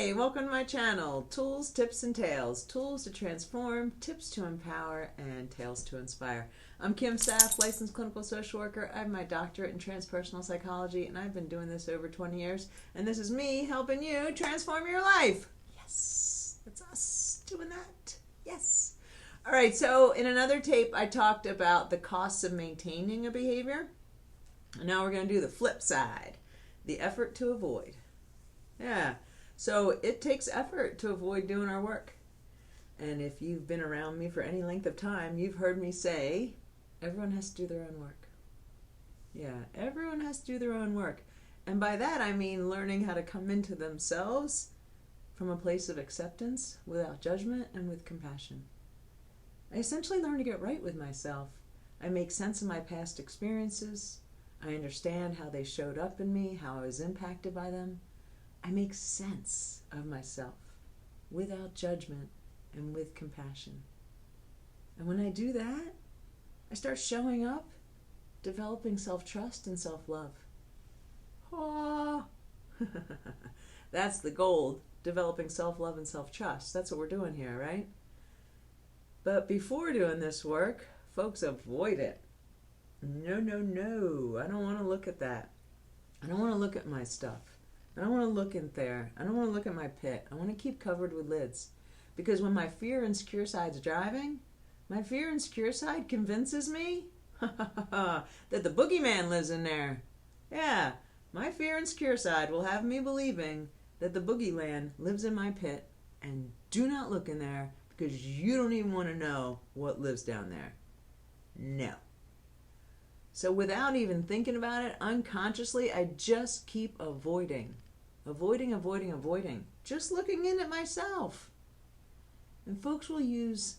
Hey, welcome to my channel. Tools, tips, and tales. Tools to transform, tips to empower, and tales to inspire. I'm Kim Saff, licensed clinical social worker. I have my doctorate in transpersonal psychology, and I've been doing this over 20 years. And this is me helping you transform your life. Yes, that's us doing that. Yes. All right, so in another tape, I talked about the costs of maintaining a behavior. And now we're going to do the flip side, the effort to avoid. Yeah. So it takes effort to avoid doing our work. And if you've been around me for any length of time, you've heard me say, everyone has to do their own work. Yeah, everyone has to do their own work. And by that I mean learning how to come into themselves from a place of acceptance, without judgment, and with compassion. I essentially learn to get right with myself. I make sense of my past experiences. I understand how they showed up in me, how I was impacted by them. I make sense of myself without judgment and with compassion. And when I do that, I start showing up, developing self-trust and self-love. Oh. That's the goal, developing self-love and self-trust. That's what we're doing here, right? But before doing this work, folks avoid it. No, no, no. I don't want to look at that. I don't want to look at my stuff. I don't want to look in there. I don't want to look at my pit. I want to keep covered with lids. Because when my fear and secure side's driving, my fear and secure side convinces me that the boogeyman lives in there. Yeah, my fear and secure side will have me believing that the boogeyland lives in my pit, and do not look in there because you don't even want to know what lives down there. No. So without even thinking about it, unconsciously, I just keep avoiding. Avoiding. Just looking in at myself. And folks will use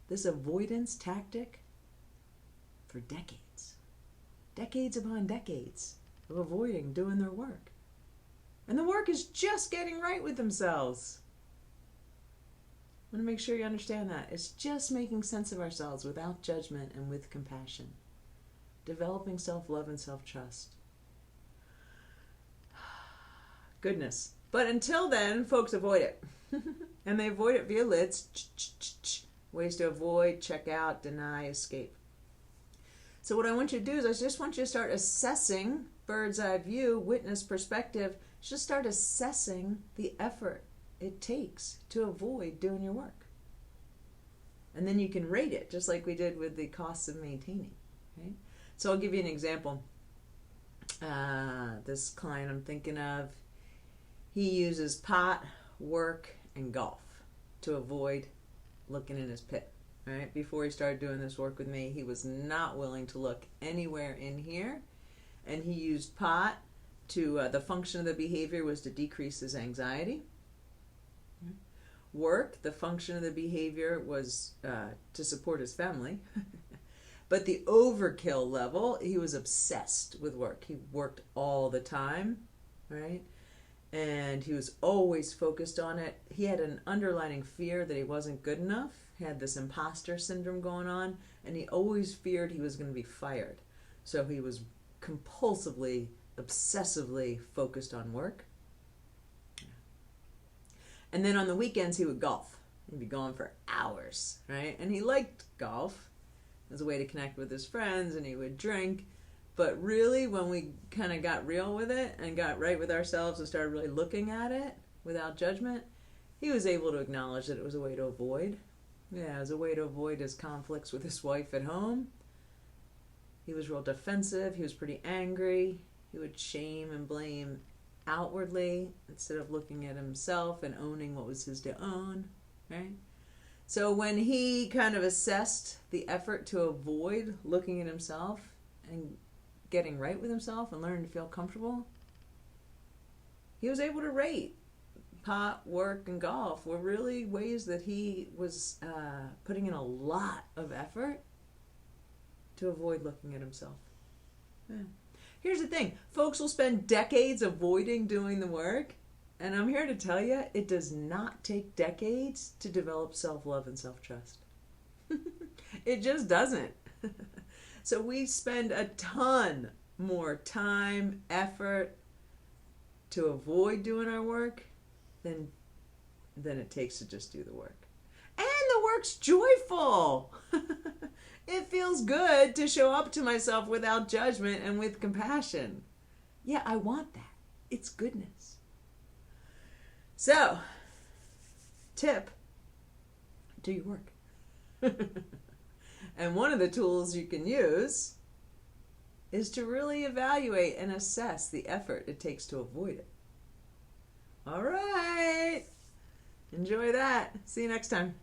this avoidance tactic for decades. Decades upon decades of avoiding doing their work. And the work is just getting right with themselves. I want to make sure you understand that. It's just making sense of ourselves without judgment and with compassion. Developing self-love and self-trust. Goodness. But until then, folks avoid it. And they avoid it via lids. Ways to avoid, check out, deny, escape. So what I want you to do is I just want you to start assessing bird's eye view, witness perspective. Just start assessing the effort it takes to avoid doing your work. And then you can rate it, just like we did with the costs of maintaining. Right? So I'll give you an example. This client I'm thinking of, he uses pot, work, and golf to avoid looking in his pit. Right? Before he started doing this work with me, he was not willing to look anywhere in here. And he used pot to, the function of the behavior was to decrease his anxiety. Work, the function of the behavior was to support his family. But the overkill level, he was obsessed with work. He worked all the time, right? And he was always focused on it. He had an underlying fear that he wasn't good enough. He had this imposter syndrome going on, and he always feared he was going to be fired. So he was compulsively, obsessively focused on work. And then on the weekends, he would golf. He'd be gone for hours, right? And he liked golf as a way to connect with his friends, and he would drink. But really, when we kind of got real with it and got right with ourselves and started really looking at it without judgment, he was able to acknowledge that it was a way to avoid. Yeah, it was a way to avoid his conflicts with his wife at home. He was real defensive. He was pretty angry. He would shame and blame outwardly instead of looking at himself and owning what was his to own, right? So when he kind of assessed the effort to avoid looking at himself and getting right with himself and learning to feel comfortable, he was able to rate pot, work, and golf were really ways that he was putting in a lot of effort to avoid looking at himself. Yeah. Here's the thing. Folks will spend decades avoiding doing the work, and I'm here to tell you, it does not take decades to develop self-love and self-trust. It just doesn't. So we spend a ton more time, effort to avoid doing our work than than it takes to just do the work. And the work's joyful. It feels good to show up to myself without judgment and with compassion. Yeah, I want that. It's goodness. So, tip, do your work. And one of the tools you can use is to really evaluate and assess the effort it takes to avoid it. All right. Enjoy that. See you next time.